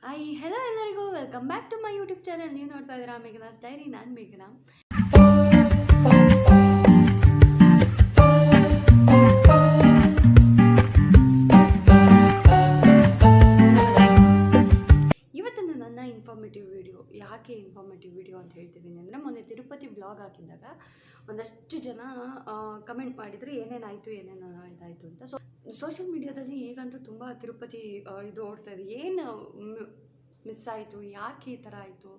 Hi hello ಎಲ್ಲರಿಗೂ welcome back to my YouTube channel. ನೀವು ನೋಡ್ತಾ ಇದ್ದೀರಾ ಮೇಘನಾಸ್ ಡೈರಿ. ನಾನು ಮೇಘನಾ. ಇವತ್ತಿನ ನನ್ನ ಇನ್ಫಾರ್ಮೇಟಿವ್ ವಿಡಿಯೋ, ಯಾಕೆ ಇನ್ಫಾರ್ಮೇಟಿವ್ ವಿಡಿಯೋ ಅಂತ ಹೇಳ್ತಿದ್ದೀನಿ ಅಂದರೆ, ಮೊನ್ನೆ ತಿರುಪತಿ ಬ್ಲಾಗ್ ಹಾಕಿದಾಗ ಒಂದಷ್ಟು ಜನ ಕಮೆಂಟ್ ಮಾಡಿದರು ಏನೇನಾಯಿತು ಇದಾಯಿತು ಅಂತ. ಸೋಷಿಯಲ್ ಮೀಡಿಯಾದಲ್ಲಿ ಈಗಂತೂ ತುಂಬ ತಿರುಪತಿ ಇದು ಓಡ್ತಾ ಇದೆ. ಏನು ಮಿಸ್ ಆಯಿತು, ಯಾಕೆ ಈ ಥರ ಆಯಿತು,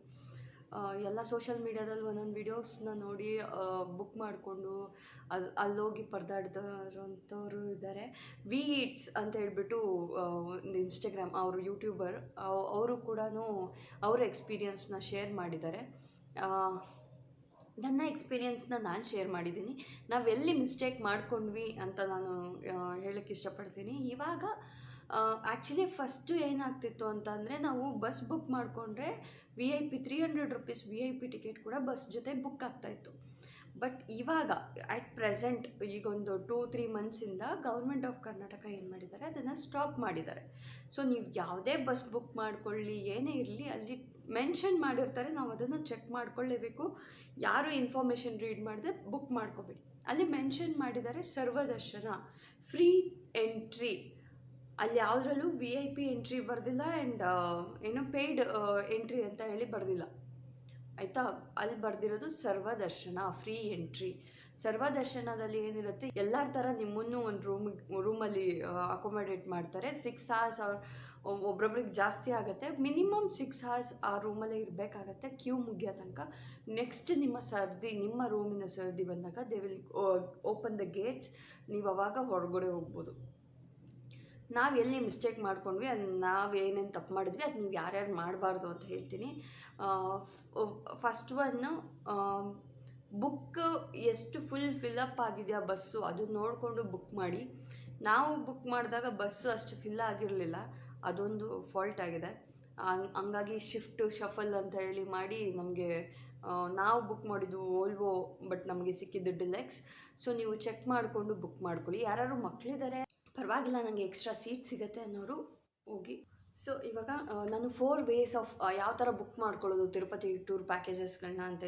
ಎಲ್ಲ ಸೋಷಿಯಲ್ ಮೀಡ್ಯಾದಲ್ಲಿ ಒಂದೊಂದು ವೀಡಿಯೋಸ್ನ ನೋಡಿ ಬುಕ್ ಮಾಡಿಕೊಂಡು ಅಲ್ಲೋಗಿ ಪರದಾಡ್ದೋರಂಥವ್ರು ಇದ್ದಾರೆ. ವಿ ಇಟ್ಸ್ ಅಂತ ಹೇಳ್ಬಿಟ್ಟು ಒಂದು ಇನ್ಸ್ಟಾಗ್ರಾಮ್ ಅವರು ಯೂಟ್ಯೂಬರ್, ಅವರು ಕೂಡ ಅವರ ಎಕ್ಸ್ಪೀರಿಯನ್ಸ್ನ ಶೇರ್ ಮಾಡಿದ್ದಾರೆ. ನನ್ನ ಎಕ್ಸ್ಪೀರಿಯನ್ಸ್ನ ನಾನು ಶೇರ್ ಮಾಡಿದ್ದೀನಿ. ನಾವೆಲ್ಲಿ ಮಿಸ್ಟೇಕ್ ಮಾಡ್ಕೊಂಡ್ವಿ ಅಂತ ನಾನು ಹೇಳೋಕ್ಕೆ ಇಷ್ಟಪಡ್ತೀನಿ. ಇವಾಗ ಆ್ಯಕ್ಚುಲಿ ಫಸ್ಟು ಏನಾಗ್ತಿತ್ತು ಅಂತ ಅಂದರೆ, ನಾವು ಬಸ್ ಬುಕ್ ಮಾಡಿಕೊಂಡ್ರೆ VIP 300 ರುಪೀಸ್ VIP ಟಿಕೆಟ್ ಕೂಡ ಬಸ್ ಜೊತೆ ಬುಕ್ ಆಗ್ತಾಯಿತ್ತು. ಬಟ್ ಇವಾಗ ಅಟ್ ಪ್ರೆಸೆಂಟ್ ಈಗೊಂದು 2-3 ಮಂತ್ಸಿಂದ ಗೌರ್ಮೆಂಟ್ ಆಫ್ ಕರ್ನಾಟಕ ಏನು ಮಾಡಿದ್ದಾರೆ, ಅದನ್ನು ಸ್ಟಾಪ್ ಮಾಡಿದ್ದಾರೆ. ಸೊ ನೀವು ಯಾವುದೇ ಬಸ್ ಬುಕ್ ಮಾಡ್ಕೊಳ್ಳಿ, ಏನೇ ಇರಲಿ, ಅಲ್ಲಿ ಮೆನ್ಷನ್ ಮಾಡಿರ್ತಾರೆ, ನಾವು ಅದನ್ನು ಚೆಕ್ ಮಾಡ್ಕೊಳ್ಳೇಬೇಕು. ಯಾರು ಇನ್ಫಾರ್ಮೇಷನ್ ರೀಡ್ ಮಾಡದೆ ಬುಕ್ ಮಾಡ್ಕೋಬೇಡಿ. ಅಲ್ಲಿ ಮೆನ್ಷನ್ ಮಾಡಿದ್ದಾರೆ ಸರ್ವದರ್ಶನ, ಫ್ರೀ ಎಂಟ್ರಿ. ಅಲ್ಲಿ ಯಾವುದ್ರಲ್ಲೂ VIP ಎಂಟ್ರಿ ಬರೆದಿಲ್ಲ ಆ್ಯಂಡ್ ಏನು ಪೇಯ್ಡ್ ಎಂಟ್ರಿ ಅಂತ ಹೇಳಿ ಬರೆದಿಲ್ಲ, ಆಯಿತಾ. ಅಲ್ಲಿ ಬರೆದಿರೋದು ಸರ್ವದರ್ಶನ, ಫ್ರೀ ಎಂಟ್ರಿ. ಸರ್ವದರ್ಶನದಲ್ಲಿ ಏನಿರುತ್ತೆ, ಎಲ್ಲರ ಥರ ನಿಮ್ಮನ್ನು ಒಂದು ರೂಮಲ್ಲಿ ಅಕೊಮಡೇಟ್ ಮಾಡ್ತಾರೆ. 6 hours ಒಬ್ರೊಬ್ರಿಗೆ ಜಾಸ್ತಿ ಆಗುತ್ತೆ. ಮಿನಿಮಮ್ 6 hours ಆ ರೂಮಲ್ಲೇ ಇರಬೇಕಾಗತ್ತೆ ಕ್ಯೂ ಮುಗಿಯೋ ತನಕ. ನೆಕ್ಸ್ಟ್ ನಿಮ್ಮ ರೂಮಿನ ಸರ್ದಿ ಬಂದಾಗ they will open the Gates. ನೀವು ಅವಾಗ ಹೊರಗಡೆ ಹೋಗ್ಬೋದು. ನಾವು ಎಲ್ಲಿ ಮಿಸ್ಟೇಕ್ ಮಾಡ್ಕೊಂಡ್ವಿ, ಅದು ನಾವು ಏನೇನು ತಪ್ಪು ಮಾಡಿದ್ವಿ, ಅದು ನೀವು ಯಾರ್ಯಾರು ಮಾಡಬಾರ್ದು ಅಂತ ಹೇಳ್ತೀನಿ. ಫಸ್ಟ್ ಒನ್ನು, ಬುಕ್ ಎಷ್ಟು ಫಿಲ್ಲಪ್ ಆಗಿದೆಯಾ ಬಸ್ಸು, ಅದು ನೋಡಿಕೊಂಡು ಬುಕ್ ಮಾಡಿ. ನಾವು ಬುಕ್ ಮಾಡಿದಾಗ ಬಸ್ಸು ಅಷ್ಟು ಫಿಲ್ ಆಗಿರಲಿಲ್ಲ, ಅದೊಂದು ಫಾಲ್ಟ್ ಆಗಿದೆ. ಹಂಗಾಗಿ ಶಫಲ್ ಅಂತ ಹೇಳಿ ಮಾಡಿ ನಮಗೆ ನಾವು ಬುಕ್ ಮಾಡಿದ್ದು ಓಲ್ವೋ, ಬಟ್ ನಮಗೆ ಸಿಕ್ಕಿದ್ದು ಡಿಲೆಕ್ಸ್. ಸೊ ನೀವು ಚೆಕ್ ಮಾಡಿಕೊಂಡು ಬುಕ್ ಮಾಡ್ಕೊಳ್ಳಿ. ಯಾರು ಮಕ್ಕಳಿದ್ದಾರೆ ಪರವಾಗಿಲ್ಲ, ನನಗೆ ಎಕ್ಸ್ಟ್ರಾ ಸೀಟ್ ಸಿಗುತ್ತೆ ಅನ್ನೋರು ಹೋಗಿ. ಸೊ ಇವಾಗ ನಾನು 4 ways ಆಫ್ ಯಾವ ಥರ ಬುಕ್ ಮಾಡ್ಕೊಳ್ಳೋದು ತಿರುಪತಿ ಟೂರ್ ಪ್ಯಾಕೇಜಸ್ಗಳನ್ನ ಅಂತ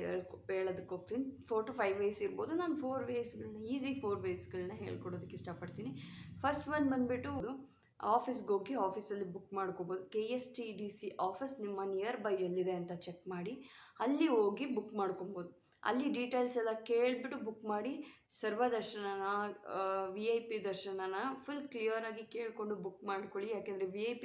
ಹೇಳೋದಕ್ಕೆ ಹೋಗ್ತೀನಿ. 4 to 5 ways ಇರ್ಬೋದು. ನಾನು 4 waysಗಳನ್ನ, ಈಸಿ 4 waysಗಳನ್ನ ಹೇಳ್ಕೊಡೋದಕ್ಕೆ ಇಷ್ಟಪಡ್ತೀನಿ. ಫಸ್ಟ್ ಒನ್ ಬಂದುಬಿಟ್ಟು, ಆಫೀಸ್ಗೆ ಹೋಗಿ ಆಫೀಸಲ್ಲಿ ಬುಕ್ ಮಾಡ್ಕೋಬೋದು. KSTDC ಆಫೀಸ್ ನಿಮ್ಮ ನಿಯರ್ ಬೈ ಎಲ್ಲಿದೆ ಅಂತ ಚೆಕ್ ಮಾಡಿ ಅಲ್ಲಿ ಹೋಗಿ ಬುಕ್ ಮಾಡ್ಕೊಬೋದು. ಅಲ್ಲಿ ಡೀಟೇಲ್ಸ್ ಎಲ್ಲ ಕೇಳಿಬಿಟ್ಟು ಬುಕ್ ಮಾಡಿ. ಸರ್ವದರ್ಶನನ, VIP ದರ್ಶನನ ಫುಲ್ ಕ್ಲಿಯರಾಗಿ ಕೇಳಿಕೊಂಡು ಬುಕ್ ಮಾಡ್ಕೊಳ್ಳಿ. ಯಾಕೆಂದರೆ VIP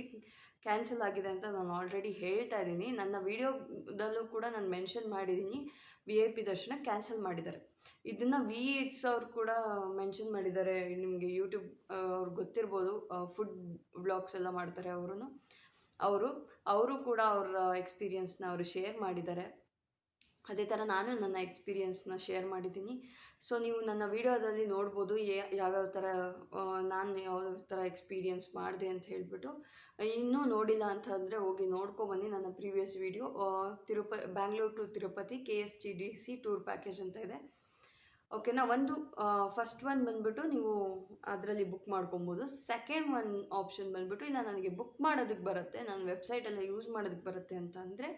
ಕ್ಯಾನ್ಸಲ್ ಆಗಿದೆ ಅಂತ ನಾನು ಆಲ್ರೆಡಿ ಹೇಳ್ತಾ ಇದ್ದೀನಿ. ನನ್ನ ವೀಡಿಯೋದಲ್ಲೂ ಕೂಡ ನಾನು ಮೆನ್ಷನ್ ಮಾಡಿದ್ದೀನಿ, VIP ದರ್ಶನ ಕ್ಯಾನ್ಸಲ್ ಮಾಡಿದ್ದಾರೆ. ಇದನ್ನು ವಿ ಇಟ್ಸ್ ಅವ್ರು ಕೂಡ ಮೆನ್ಷನ್ ಮಾಡಿದ್ದಾರೆ. ನಿಮಗೆ ಯೂಟ್ಯೂಬ್ ಅವ್ರಿಗೆ ಗೊತ್ತಿರ್ಬೋದು, ಫುಡ್ ವ್ಲಾಗ್ಸ್ ಎಲ್ಲ ಮಾಡ್ತಾರೆ ಅವರು ಕೂಡ ಅವರ ಎಕ್ಸ್ಪೀರಿಯನ್ಸ್ನ ಅವರು ಶೇರ್ ಮಾಡಿದ್ದಾರೆ. ಅದೇ ಥರ ನಾನು ನನ್ನ ಎಕ್ಸ್ಪೀರಿಯನ್ಸ್ನ ಶೇರ್ ಮಾಡಿದ್ದೀನಿ. ಸೊ ನೀವು ನನ್ನ ವೀಡಿಯೋದಲ್ಲಿ ನೋಡ್ಬೋದು ಯಾವ್ಯಾವ ಥರ ನಾನು ಯಾವ ಥರ ಎಕ್ಸ್ಪೀರಿಯನ್ಸ್ ಮಾಡಿದೆ ಅಂತ ಹೇಳಿಬಿಟ್ಟು. ಇನ್ನೂ ನೋಡಿಲ್ಲ ಅಂತಂದರೆ ಹೋಗಿ ನೋಡ್ಕೊಬನ್ನಿ ನನ್ನ previous video. Bangalore to Tirupati KSTDC tour package ಅಂತ ಇದೆ, ಓಕೆನಾ. ಫಸ್ಟ್ ಒನ್ ಬಂದುಬಿಟ್ಟು ನೀವು ಅದರಲ್ಲಿ ಬುಕ್ ಮಾಡ್ಕೊಬೋದು. ಸೆಕೆಂಡ್ ಒನ್ ಆಪ್ಷನ್ ಬಂದುಬಿಟ್ಟು, ಇಲ್ಲ ನನಗೆ ಬುಕ್ ಮಾಡೋದಕ್ಕೆ ಬರುತ್ತೆ, ನಾನು ವೆಬ್ಸೈಟೆಲ್ಲ ಯೂಸ್ ಮಾಡೋದಕ್ಕೆ ಬರುತ್ತೆ ಅಂತ ಅಂದರೆ,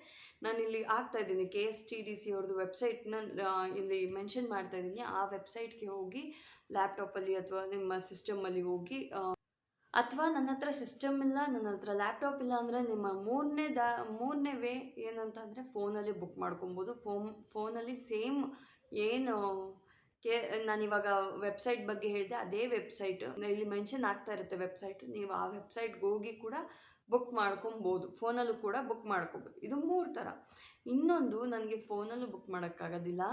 ನಾನು ಇಲ್ಲಿ ಹಾಕ್ತಾಯಿದ್ದೀನಿ KSTDC ಅವ್ರದ್ದು ವೆಬ್ಸೈಟ್ನ ಇಲ್ಲಿ ಮೆನ್ಷನ್ ಮಾಡ್ತಾಯಿದ್ದೀನಿ. ಆ ವೆಬ್ಸೈಟ್ಗೆ ಹೋಗಿ ಲ್ಯಾಪ್ಟಾಪಲ್ಲಿ ಅಥವಾ ನಿಮ್ಮ ಸಿಸ್ಟಮಲ್ಲಿ ಹೋಗಿ, ಅಥವಾ ನನ್ನ ಹತ್ರ ಸಿಸ್ಟಮ್ ಇಲ್ಲ, ನನ್ನ ಹತ್ರ ಲ್ಯಾಪ್ಟಾಪ್ ಇಲ್ಲ ಅಂದರೆ, ನಿಮ್ಮ ಮೂರನೇ ವೇ ಏನಂತ ಅಂದರೆ, ಫೋನಲ್ಲಿ ಬುಕ್ ಮಾಡ್ಕೊಬೋದು. ಫೋನಲ್ಲಿ ಸೇಮ್ ಏನು ನಾನಿವಾಗ ವೆಬ್ಸೈಟ್ ಬಗ್ಗೆ ಹೇಳಿದೆ, ಅದೇ ವೆಬ್ಸೈಟ್ ಇಲ್ಲಿ ಮೆನ್ಷನ್ ಆಗ್ತಾ ಇರುತ್ತೆ ವೆಬ್ಸೈಟು. ನೀವು ಆ ವೆಬ್ಸೈಟ್ಗೆ ಹೋಗಿ ಕೂಡ ಬುಕ್ ಮಾಡ್ಕೊಬೋದು, ಫೋನಲ್ಲೂ ಕೂಡ ಬುಕ್ ಮಾಡ್ಕೊಬೋದು. ಇದು 3 ಥರ. ಇನ್ನೊಂದು, ನನಗೆ ಫೋನಲ್ಲೂ ಬುಕ್ ಮಾಡೋಕ್ಕಾಗೋದಿಲ್ಲ,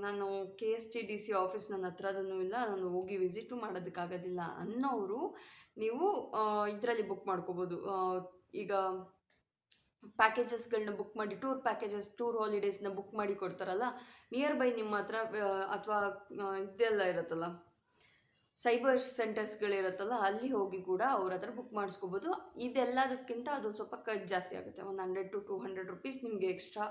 ನಾನು KSTDC ಆಫೀಸ್ ನನ್ನ ಹತ್ರದೂ ಇಲ್ಲ, ನಾನು ಹೋಗಿ ವಿಸಿಟು ಮಾಡೋದಕ್ಕಾಗೋದಿಲ್ಲ ಅನ್ನೋರು, ನೀವು ಇದರಲ್ಲಿ ಬುಕ್ ಮಾಡ್ಕೊಬೋದು. ಈಗ ಪ್ಯಾಕೇಜಸ್ಗಳನ್ನ ಬುಕ್ ಮಾಡಿ, ಟೂರ್ ಹಾಲಿಡೇಸ್ನ ಬುಕ್ ಮಾಡಿ ಕೊಡ್ತಾರಲ್ಲ, ನಿಯರ್ ಬೈ ನಿಮ್ಮ ಹತ್ರ, ಅಥವಾ ಇದೆಲ್ಲ ಇರುತ್ತಲ್ಲ, ಸೈಬರ್ ಸೆಂಟರ್ಸ್ಗಳಿರುತ್ತಲ್ಲ, ಅಲ್ಲಿ ಹೋಗಿ ಕೂಡ ಅವ್ರ ಹತ್ರ ಬುಕ್ ಮಾಡಿಸ್ಕೋಬೋದು. ಇದೆಲ್ಲದಕ್ಕಿಂತ ಅದು ಸ್ವಲ್ಪ ಖರ್ಚು ಜಾಸ್ತಿ ಆಗುತ್ತೆ. ಒಂದು 100 to 200 ರುಪೀಸ್ ನಿಮಗೆ ಎಕ್ಸ್ಟ್ರಾ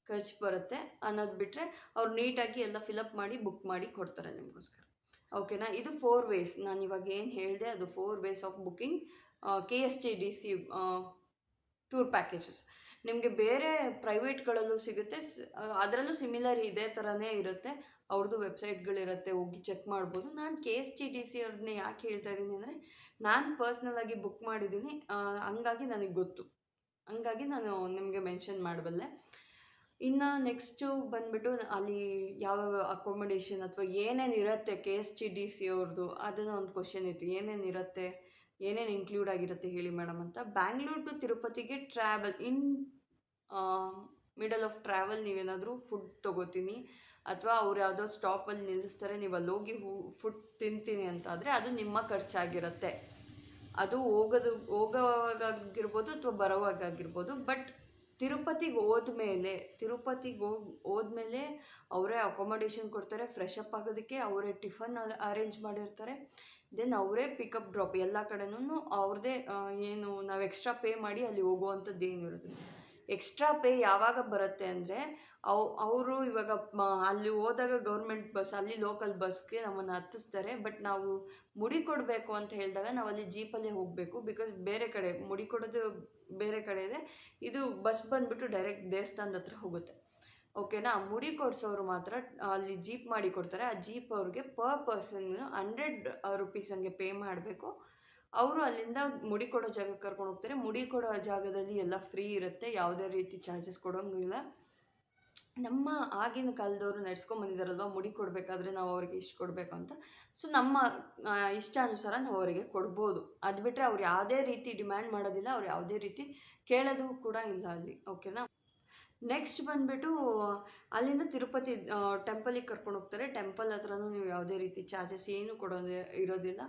ಖರ್ಚು ಬರುತ್ತೆ. ಅನ್ನೋದು ಬಿಟ್ಟರೆ ಅವ್ರು ನೀಟಾಗಿ ಎಲ್ಲ ಫಿಲಪ್ ಮಾಡಿ ಬುಕ್ ಮಾಡಿ ಕೊಡ್ತಾರೆ ನಿಮಗೋಸ್ಕರ, ಓಕೆನಾ. ಇದು 4 ways. ನಾನು ಇವಾಗ ಏನು ಹೇಳಿದೆ ಅದು 4 ways of booking KSTDC tour packages. ನಿಮಗೆ ಬೇರೆ ಪ್ರೈವೇಟ್ಗಳಲ್ಲೂ ಸಿಗುತ್ತೆ, ಅದರಲ್ಲೂ ಸಿಮಿಲರ್ ಇದೇ ಥರನೇ ಇರುತ್ತೆ. ಅವ್ರದ್ದು ವೆಬ್ಸೈಟ್ಗಳಿರುತ್ತೆ, ಹೋಗಿ ಚೆಕ್ ಮಾಡ್ಬೋದು. ನಾನು KSTTC ಅವ್ರನ್ನೇ ಯಾಕೆ ಹೇಳ್ತಾ ಇದ್ದೀನಿ ಅಂದರೆ, ನಾನು ಪರ್ಸ್ನಲಾಗಿ ಬುಕ್ ಮಾಡಿದ್ದೀನಿ, ಹಂಗಾಗಿ ನನಗೆ ಗೊತ್ತು, ಹಂಗಾಗಿ ನಾನು ನಿಮಗೆ ಮೆನ್ಷನ್ ಮಾಡಬಲ್ಲೆ. ಇನ್ನು ನೆಕ್ಸ್ಟು ಬಂದುಬಿಟ್ಟು ಅಲ್ಲಿ ಯಾವ ಅಕೊಮಡೇಷನ್ ಅಥವಾ ಏನೇನು ಇರುತ್ತೆ KSTTC ಅವ್ರದ್ದು, ಅದನ್ನು ಒಂದು ಕ್ವಶನ್ ಇತ್ತು, ಏನೇನು ಇರುತ್ತೆ, ಏನೇನು ಇನ್ಕ್ಲೂಡ್ ಆಗಿರುತ್ತೆ ಹೇಳಿ ಮೇಡಮ್ ಅಂತ. ಬ್ಯಾಂಗ್ಳೂರ್ ಟು ತಿರುಪತಿಗೆ travel in middle of travel ನೀವೇನಾದರೂ ಫುಡ್ ತೊಗೋತೀನಿ ಅಥವಾ ಅವ್ರು ಯಾವುದೋ ಸ್ಟಾಪಲ್ಲಿ ನಿಲ್ಲಿಸ್ತಾರೆ, ನೀವು ಅಲ್ಲಿ ಹೋಗಿ ಫುಡ್ ತಿಂತೀನಿ ಅಂತ ಆದರೆ ಅದು ನಿಮ್ಮ ಖರ್ಚಾಗಿರುತ್ತೆ. ಅದು ಹೋಗೋವಾಗಾಗಿರ್ಬೋದು ಅಥವಾ ಬರೋವಾಗಾಗಿರ್ಬೋದು. ಬಟ್ ತಿರುಪತಿಗೆ ಹೋದ್ಮೇಲೆ ಅವರೇ ಅಕೊಮಡೇಷನ್ ಕೊಡ್ತಾರೆ, ಫ್ರೆಶ್ ಅಪ್ ಆಗೋದಕ್ಕೆ ಅವರೇ ಟಿಫನ್ ಅರೇಂಜ್ ಮಾಡಿರ್ತಾರೆ. ದೆನ್ ಅವರೇ ಪಿಕಪ್ ಡ್ರಾಪ್ ಎಲ್ಲ ಕಡೆನೂ ಅವ್ರದ್ದೇ. ಏನು ನಾವು ಎಕ್ಸ್ಟ್ರಾ ಪೇ ಮಾಡಿ ಅಲ್ಲಿ ಹೋಗುವಂಥದ್ದು ಏನಿರುತ್ತೆ. ಎಕ್ಸ್ಟ್ರಾ ಪೇ ಯಾವಾಗ ಬರುತ್ತೆ ಅಂದರೆ, ಅವರು ಇವಾಗ ಅಲ್ಲಿ ಹೋದಾಗ ಗೌರ್ಮೆಂಟ್ ಬಸ್, ಅಲ್ಲಿ ಲೋಕಲ್ ಬಸ್ಗೆ ನಮ್ಮನ್ನು ಹತ್ತಿಸ್ತಾರೆ. ಬಟ್ ನಾವು ಮುಡಿ ಕೊಡಬೇಕು ಅಂತ ಹೇಳಿದಾಗ ನಾವು ಅಲ್ಲಿ ಜೀಪಲ್ಲೇ ಹೋಗಬೇಕು. ಬಿಕಾಸ್ ಬೇರೆ ಕಡೆ ಮುಡಿ ಕೊಡೋದು ಬೇರೆ ಕಡೆ ಇದೆ, ಇದು ಬಸ್ ಬಂದುಬಿಟ್ಟು ಡೈರೆಕ್ಟ್ ದೇವಸ್ಥಾನದ ಹತ್ರ ಹೋಗುತ್ತೆ. ಓಕೆನಾ. ಮುಡಿ ಕೊಡಿಸೋರು ಮಾತ್ರ ಅಲ್ಲಿ ಜೀಪ್ ಮಾಡಿ ಕೊಡ್ತಾರೆ. ಆ ಜೀಪ್ ಅವ್ರಿಗೆ ಪರ್ ಪರ್ಸನ್ 100 ರೂಪೀಸ್ ಹಂಗೆ ಪೇ ಮಾಡಬೇಕು. ಅವರು ಅಲ್ಲಿಂದ ಮುಡಿ ಕೊಡೋ ಜಾಗಕ್ಕೆ ಕರ್ಕೊಂಡು ಹೋಗ್ತಾರೆ. ಮುಡಿ ಕೊಡೋ ಜಾಗದಲ್ಲಿ ಎಲ್ಲ ಫ್ರೀ ಇರುತ್ತೆ, ಯಾವುದೇ ರೀತಿ ಚಾರ್ಜಸ್ ಕೊಡೋಂಗಿಲ್ಲ. ನಮ್ಮ ಆಗಿನ ಕಾಲದವರು ನಡೆಸ್ಕೊಂಬಂದಿದ್ದಾರಲ್ವ, ಮುಡಿ ಕೊಡಬೇಕಾದ್ರೆ ನಾವು ಅವ್ರಿಗೆ ಇಷ್ಟು ಕೊಡಬೇಕು ಅಂತ. ಸೊ ನಮ್ಮ ಇಷ್ಟಾನುಸಾರ ನಾವು ಅವರಿಗೆ ಕೊಡ್ಬೋದು. ಅದು ಬಿಟ್ಟರೆ ಅವ್ರು ಯಾವುದೇ ರೀತಿ ಡಿಮ್ಯಾಂಡ್ ಮಾಡೋದಿಲ್ಲ, ಅವ್ರು ಯಾವುದೇ ರೀತಿ ಕೇಳೋದು ಕೂಡ ಇಲ್ಲ ಅಲ್ಲಿ. ಓಕೆನಾ. ನೆಕ್ಸ್ಟ್ ಬಂದುಬಿಟ್ಟು ಅಲ್ಲಿಂದ ತಿರುಪತಿ ಟೆಂಪಲಿಗೆ ಕರ್ಕೊಂಡು ಹೋಗ್ತಾರೆ. ಟೆಂಪಲ್ ಹತ್ರನೂ ನೀವು ಯಾವುದೇ ರೀತಿ ಚಾರ್ಜಸ್ ಏನು ಇರೋದಿಲ್ಲ.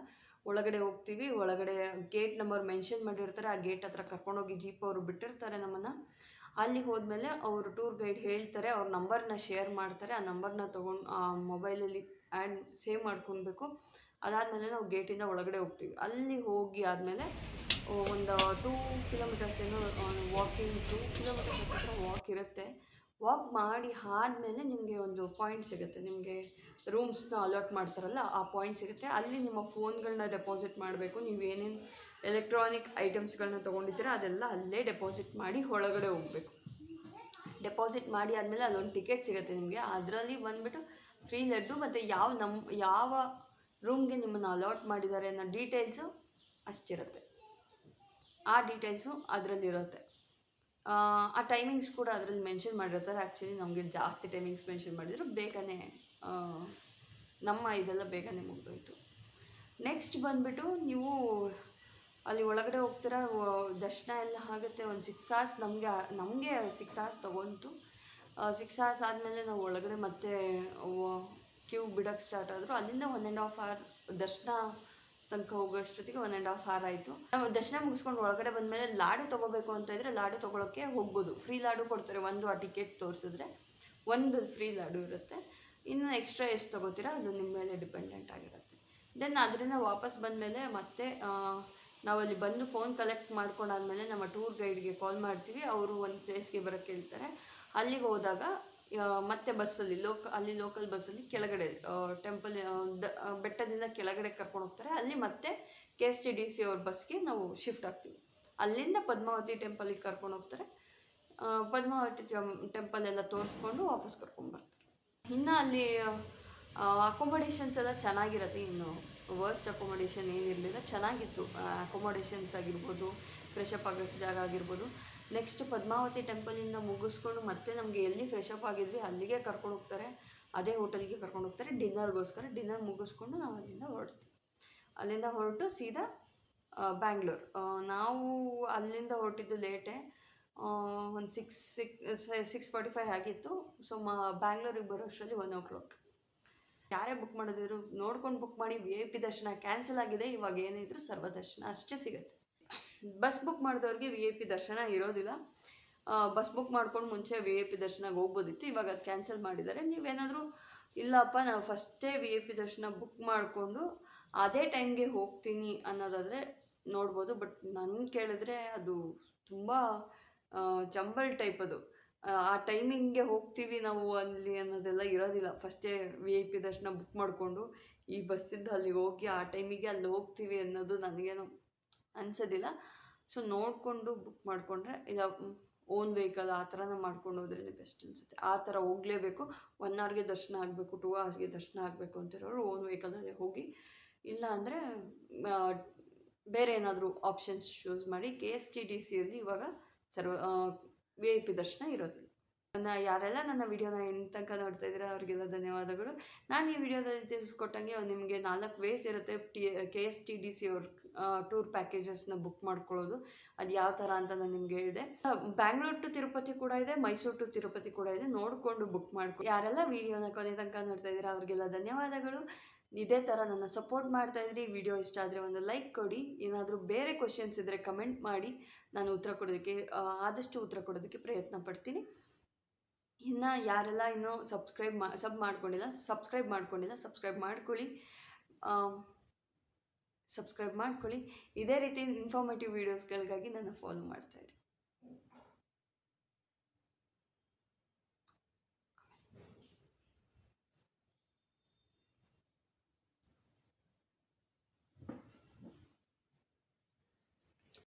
ಒಳಗಡೆ ಹೋಗ್ತೀವಿ, ಒಳಗಡೆ ಗೇಟ್ ನಂಬರ್ ಮೆನ್ಷನ್ ಮಾಡಿರ್ತಾರೆ, ಆ ಗೇಟ್ ಹತ್ರ ಕರ್ಕೊಂಡೋಗಿ ಜೀಪ್ ಅವರು ಬಿಟ್ಟಿರ್ತಾರೆ ನಮ್ಮನ್ನು. ಅಲ್ಲಿಗೆ ಹೋದ್ಮೇಲೆ ಅವರು ಟೂರ್ ಗೈಡ್ ಹೇಳ್ತಾರೆ, ಅವ್ರ ನಂಬರ್ನ ಶೇರ್ ಮಾಡ್ತಾರೆ. ಆ ನಂಬರ್ನ ತೊಗೊಂಡು ಮೊಬೈಲಲ್ಲಿ ಸೇವ್ ಮಾಡ್ಕೊಳ್ಬೇಕು. ಅದಾದಮೇಲೆ ನಾವು ಗೇಟಿಂದ ಒಳಗಡೆ ಹೋಗ್ತೀವಿ. ಅಲ್ಲಿ ಹೋಗಿ ಆದಮೇಲೆ ಒಂದು 2 ಕಿಲೋಮೀಟರ್ಸ್ ಏನೋ ವಾಕಿಂಗ್, 2 ಕಿಲೋಮೀಟರ್ಸ್ ಹತ್ರ ವಾಕ್ ಇರುತ್ತೆ. ವಾಕ್ ಮಾಡಿ ಆದಮೇಲೆ ನಿಮಗೆ ಒಂದು ಪಾಯಿಂಟ್ ಸಿಗುತ್ತೆ, ನಿಮಗೆ ರೂಮ್ಸ್ನ ಅಲಾಟ್ ಮಾಡ್ತಾರಲ್ಲ ಆ ಪಾಯಿಂಟ್ ಸಿಗುತ್ತೆ. ಅಲ್ಲಿ ನಿಮ್ಮ ಫೋನ್ಗಳನ್ನ ಡೆಪಾಸಿಟ್ ಮಾಡಬೇಕು. ನೀವೇನೇನು ಎಲೆಕ್ಟ್ರಾನಿಕ್ ಐಟಮ್ಸ್ಗಳನ್ನ ತೊಗೊಂಡಿದ್ದೀರ ಅದೆಲ್ಲ ಅಲ್ಲೇ ಡೆಪಾಸಿಟ್ ಮಾಡಿ ಒಳಗಡೆ ಹೋಗಬೇಕು. ಡೆಪಾಸಿಟ್ ಮಾಡಿ ಆದಮೇಲೆ ಅಲ್ಲೊಂದು ಟಿಕೆಟ್ ಸಿಗುತ್ತೆ ನಿಮಗೆ. ಅದರಲ್ಲಿ ಬಂದುಬಿಟ್ಟು ಫ್ರೀ ಲಡ್ಡು ಮತ್ತು ಯಾವ ರೂಮ್ಗೆ ನಿಮ್ಮನ್ನು ಅಲಾಟ್ ಮಾಡಿದ್ದಾರೆ ಅನ್ನೋ ಡೀಟೇಲ್ಸು ಅಷ್ಟಿರುತ್ತೆ. ಆ ಡೀಟೇಲ್ಸು ಅದರಲ್ಲಿರುತ್ತೆ. ಆ ಟೈಮಿಂಗ್ಸ್ ಕೂಡ ಅದರಲ್ಲಿ ಮೆನ್ಷನ್ ಮಾಡಿರ್ತಾರೆ. ಆ್ಯಕ್ಚುಲಿ ನಮಗೆ ಜಾಸ್ತಿ ಟೈಮಿಂಗ್ಸ್ ಮೆನ್ಷನ್ ಮಾಡಿದ್ರು, ಬೇಗನೆ ನಮ್ಮ ಇದೆಲ್ಲ ಬೇಗನೆ ಮುಗಿದೋಯ್ತು. ನೆಕ್ಸ್ಟ್ ಬಂದುಬಿಟ್ಟು ನೀವು ಅಲ್ಲಿ ಒಳಗಡೆ ಹೋಗ್ತೀರಾ, ದರ್ಶನ ಎಲ್ಲ ಆಗುತ್ತೆ. ಒಂದು 6 hours ನಮಗೆ 6 hours ತೊಗೊಂತು. 6 hours ಆದಮೇಲೆ ನಾವು ಒಳಗಡೆ ಮತ್ತೆ ಕ್ಯೂ ಬಿಡೋಕ್ಕೆ ಸ್ಟಾರ್ಟ್ ಆದರು. ಅಲ್ಲಿಂದ 1.5 hour ದರ್ಶನ ತನಕ ಹೋಗೋಷ್ಟೊತ್ತಿಗೆ 1.5 hour ಆಯಿತು. ನಾವು ದರ್ಶನ ಮುಗಿಸ್ಕೊಂಡು ಒಳಗಡೆ ಬಂದಮೇಲೆ ಲಾಡು ತೊಗೋಬೇಕು ಅಂತ ಇದ್ದರೆ ಲಾಡು ತೊಗೊಳಕ್ಕೆ ಹೋಗ್ಬೋದು. ಫ್ರೀ ಲಾಡು ಕೊಡ್ತಾರೆ. ಆ ಟಿಕೆಟ್ ತೋರಿಸಿದ್ರೆ ಒಂದು ಫ್ರೀ ಲಾಡು ಇರುತ್ತೆ. ಇನ್ನು ಎಕ್ಸ್ಟ್ರಾ ಎಷ್ಟು ತೊಗೋತೀರಾ ಅದು ನಿಮ್ಮ ಮೇಲೆ ಡಿಪೆಂಡೆಂಟ್ ಆಗಿರುತ್ತೆ. ದೆನ್ ಅದರಿಂದ ವಾಪಸ್ ಬಂದಮೇಲೆ ಮತ್ತೆ ನಾವಲ್ಲಿ ಬಂದು ಫೋನ್ ಕಲೆಕ್ಟ್ ಮಾಡ್ಕೊಂಡಾದ್ಮೇಲೆ ನಮ್ಮ ಟೂರ್ ಗೈಡ್ಗೆ ಕಾಲ್ ಮಾಡ್ತೀವಿ. ಅವರು ಒಂದು ಪ್ಲೇಸ್ಗೆ ಬರೋಕ್ಕೆ ಹೇಳ್ತಾರೆ. ಅಲ್ಲಿಗೆ ಹೋದಾಗ ಮತ್ತೆ ಬಸ್ಸಲ್ಲಿ ಲೋಕಲ್ ಬಸ್ಸಲ್ಲಿ ಕೆಳಗಡೆ ಟೆಂಪಲ್ ಬೆಟ್ಟದಿಂದ ಕೆಳಗಡೆ ಕರ್ಕೊಂಡು ಹೋಗ್ತಾರೆ. ಅಲ್ಲಿ ಮತ್ತೆ KSTTC ಅವ್ರ ಬಸ್ಗೆ ನಾವು ಶಿಫ್ಟ್ ಆಗ್ತೀವಿ. ಅಲ್ಲಿಂದ ಪದ್ಮಾವತಿ ಟೆಂಪಲಿಗೆ ಕರ್ಕೊಂಡು ಹೋಗ್ತಾರೆ. ಪದ್ಮಾವತಿ ಟೆಂಪಲ್ ಎಲ್ಲ ತೋರಿಸ್ಕೊಂಡು ವಾಪಸ್ ಕರ್ಕೊಂಡ್ಬರ್ತಾರೆ. ಇನ್ನು ಅಲ್ಲಿ ಅಕೊಮಡೇಷನ್ಸ್ ಎಲ್ಲ ಚೆನ್ನಾಗಿರುತ್ತೆ. ಇನ್ನು ವರ್ಸ್ಟ್ ಅಕೊಮಡೇಷನ್ ಏನಿರಲಿಲ್ಲ, ಚೆನ್ನಾಗಿತ್ತು. ಅಕೊಮಡೇಷನ್ಸ್ ಆಗಿರ್ಬೋದು, ಫ್ರೆಶ್ ಅಪ್ ಆಗೋಕ್ಕೆ ಜಾಗ ಆಗಿರ್ಬೋದು. ನೆಕ್ಸ್ಟ್ ಪದ್ಮಾವತಿ ಟೆಂಪಲಿಂದ ಮುಗಿಸ್ಕೊಂಡು ಮತ್ತೆ ನಮಗೆ ಎಲ್ಲಿ ಫ್ರೆಶ್ ಅಪ್ ಆಗಿದ್ವಿ ಅಲ್ಲಿಗೆ ಕರ್ಕೊಂಡು ಹೋಗ್ತಾರೆ. ಅದೇ ಹೋಟೆಲ್ಗೆ ಕರ್ಕೊಂಡು ಹೋಗ್ತಾರೆ ಡಿನ್ನರ್ಗೋಸ್ಕರ. ಡಿನ್ನರ್ ಮುಗಿಸ್ಕೊಂಡು ನಾವು ಅಲ್ಲಿಂದ ಹೊರಟು ಸೀದಾ ಬ್ಯಾಂಗ್ಳೂರ್. ನಾವು ಅಲ್ಲಿಂದ ಹೊರಟಿದ್ದು ಲೇಟೇ, ಒಂದು 6:45 ಆಗಿತ್ತು. ಸೊ ಬ್ಯಾಂಗ್ಳೂರಿಗೆ ಬರೋಷ್ಟರಲ್ಲಿ 1 o'clock. ಯಾರೇ ಬುಕ್ ಮಾಡೋದಿದ್ರು ನೋಡ್ಕೊಂಡು ಬುಕ್ ಮಾಡಿ. VIP ದರ್ಶನ ಕ್ಯಾನ್ಸಲ್ ಆಗಿದೆ. ಇವಾಗ ಏನಿದ್ರು ಸರ್ವದರ್ಶನ ಅಷ್ಟೇ ಸಿಗುತ್ತೆ. ಬಸ್ ಬುಕ್ ಮಾಡಿದವ್ರಿಗೆ VIP ದರ್ಶನ ಇರೋದಿಲ್ಲ. ಬಸ್ ಬುಕ್ ಮಾಡ್ಕೊಂಡು ಮುಂಚೆ VIP ದರ್ಶನಕ್ಕೆ ಹೋಗ್ಬೋದಿತ್ತು, ಇವಾಗ ಅದು ಕ್ಯಾನ್ಸಲ್ ಮಾಡಿದ್ದಾರೆ. ನೀವೇನಾದರೂ ಇಲ್ಲಪ್ಪ ನಾವು ಫಸ್ಟೇ VIP ದರ್ಶನ ಬುಕ್ ಮಾಡಿಕೊಂಡು ಅದೇ ಟೈಮ್ಗೆ ಹೋಗ್ತೀನಿ ಅನ್ನೋದಾದರೆ ನೋಡ್ಬೋದು. ಬಟ್ ನನ್ನ ಕೇಳಿದ್ರೆ ಅದು ತುಂಬ ಜಂಬಲ್ ಟೈಪ್. ಅದು ಆ ಟೈಮಿಂಗ್ಗೆ ಹೋಗ್ತೀವಿ ನಾವು ಅಲ್ಲಿ ಅನ್ನೋದೆಲ್ಲ ಇರೋದಿಲ್ಲ. ಫಸ್ಟೇ VIP ದರ್ಶನ ಬುಕ್ ಮಾಡಿಕೊಂಡು ಈ ಬಸ್ಸಿದ್ದು ಅಲ್ಲಿಗೆ ಹೋಗಿ ಆ ಟೈಮಿಗೆ ಅಲ್ಲಿ ಹೋಗ್ತೀವಿ ಅನ್ನೋದು ನನಗೇನು ಅನಿಸೋದಿಲ್ಲ. ಸೊ ನೋಡಿಕೊಂಡು ಬುಕ್ ಮಾಡಿಕೊಂಡ್ರೆ ಇಲ್ಲ ಓನ್ ವೆಹಿಕಲ್ ಆ ಥರನ ಮಾಡ್ಕೊಂಡು ಹೋದ್ರೇ ಬೆಸ್ಟ್ ಅನಿಸುತ್ತೆ. ಆ ಥರ ಹೋಗಲೇಬೇಕು. 1 ಅವರ್ಗೆ ದರ್ಶನ ಆಗಬೇಕು, 2 ಅವರ್ಸ್ಗೆ ದರ್ಶನ ಆಗಬೇಕು ಅಂತಿರೋರು ಓನ್ ವೆಹಿಕಲಲ್ಲೇ ಹೋಗಿ. ಇಲ್ಲ ಅಂದರೆ ಬೇರೆ ಏನಾದರೂ ಆಪ್ಷನ್ಸ್ ಚೂಸ್ ಮಾಡಿ. KSTDCಯಲ್ಲಿ ಇವಾಗ VIP ದರ್ಶನ ಇರೋದಿಲ್ಲ. ಯಾರೆಲ್ಲ ನನ್ನ ವಿಡಿಯೋನ ತನಕ ನೋಡ್ತಾ ಇದ್ದೀರಾ ಅವ್ರಿಗೆಲ್ಲ ಧನ್ಯವಾದಗಳು. ನಾನು ಈ ವಿಡಿಯೋದಲ್ಲಿ ತಿಳಿಸ್ಕೊಟ್ಟಂಗೆ ನಿಮಗೆ 4 ವೇಸ್ ಇರುತ್ತೆ KSTDC ಅವ್ರ ಟೂರ್ ಪ್ಯಾಕೇಜಸ್ನ ಬುಕ್ ಮಾಡ್ಕೊಳ್ಳೋದು. ಅದು ಯಾವ ಥರ ಅಂತ ನಾನು ನಿಮ್ಗೆ ಹೇಳಿದೆ. ಬ್ಯಾಂಗ್ಳೂರ್ ಟು ತಿರುಪತಿ ಕೂಡ ಇದೆ, ಮೈಸೂರು ಟು ತಿರುಪತಿ ಕೂಡ ಇದೆ. ನೋಡಿಕೊಂಡು ಬುಕ್ ಮಾಡ್ಕೊಂಡು ಯಾರೆಲ್ಲ ವಿಡಿಯೋನ ಕೊನೆ ತನಕ ನೋಡ್ತಾ ಇದ್ದೀರಾ ಅವ್ರಿಗೆಲ್ಲ ಧನ್ಯವಾದಗಳು. ಇದೇ ಥರ ನನ್ನ ಸಪೋರ್ಟ್ ಮಾಡ್ತಾ ಇದ್ರಿ. ವಿಡಿಯೋ ಇಷ್ಟ ಆದರೆ ಒಂದು ಲೈಕ್ ಕೊಡಿ. ಏನಾದರೂ ಬೇರೆ ಕ್ವಶನ್ಸ್ ಇದ್ದರೆ ಕಮೆಂಟ್ ಮಾಡಿ, ನಾನು ಆದಷ್ಟು ಉತ್ತರ ಕೊಡೋದಕ್ಕೆ ಪ್ರಯತ್ನ ಪಡ್ತೀನಿ. ಇನ್ನು ಯಾರೆಲ್ಲ ಇನ್ನೂ ಸಬ್ಸ್ಕ್ರೈಬ್ ಮಾಡ್ಕೊಂಡಿಲ್ಲ ಸಬ್ಸ್ಕ್ರೈಬ್ ಮಾಡ್ಕೊಳ್ಳಿ. ಇದೇ ರೀತಿ ಇನ್ಫಾರ್ಮೇಟಿವ್ ವೀಡಿಯೋಸ್ಗಳಿಗಾಗಿ ನನ್ನ ಫಾಲೋ ಮಾಡ್ತಾಯಿರಿ.